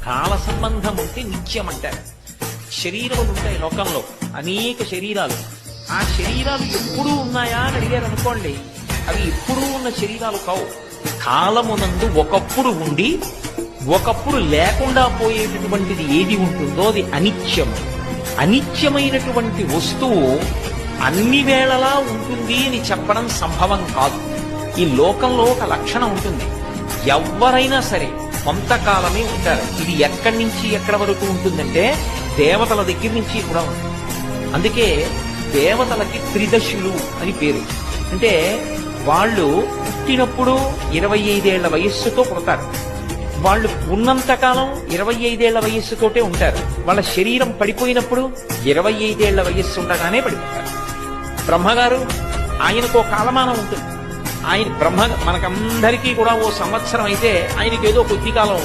కాల సంబంధం ఉంటే నిత్యం అంటారు. శరీరములు ఉంటాయి లోకంలో, అనేక శరీరాలు. ఆ శరీరాలు ఎప్పుడూ ఉన్నాయా అని అడిగారు అనుకోండి, అవి ఎప్పుడూ ఉన్న శరీరాలు కావు. కాలమునందు ఒకప్పుడు ఉండి ఒకప్పుడు లేకుండా పోయేటటువంటిది ఏది ఉంటుందో అది అనిత్యము. అనిత్యమైనటువంటి వస్తువు అన్ని వేళలా ఉంటుంది అని చెప్పడం సంభవం కాదు. ఈ లోకంలో ఒక లక్షణం ఉంటుంది, ఎవరైనా సరే కొంతకాలమే ఉంటారు. ఇది ఎక్కడి నుంచి ఎక్కడి వరకు ఉంటుందంటే దేవతల దగ్గర నుంచి కూడా ఉంటుంది. అందుకే దేవతలకి త్రిదశులు అని పేరు. అంటే వాళ్ళు పుట్టినప్పుడు 25 ఏళ్ల వయస్సుతో పుడతారు. వాళ్ళు ఉన్నంతకాలం 25 ఏళ్ల వయస్సుతోటే ఉంటారు. వాళ్ళ శరీరం పడిపోయినప్పుడు 25 ఏళ్ల వయస్సు ఉండగానే పడిపోతారు. బ్రహ్మగారు ఆయనకు ఓ కాలమానం ఉంటుంది. ఆయన మనకందరికీ కూడా ఓ సంవత్సరం అయితే ఆయనకి ఏదో కొద్ది కాలం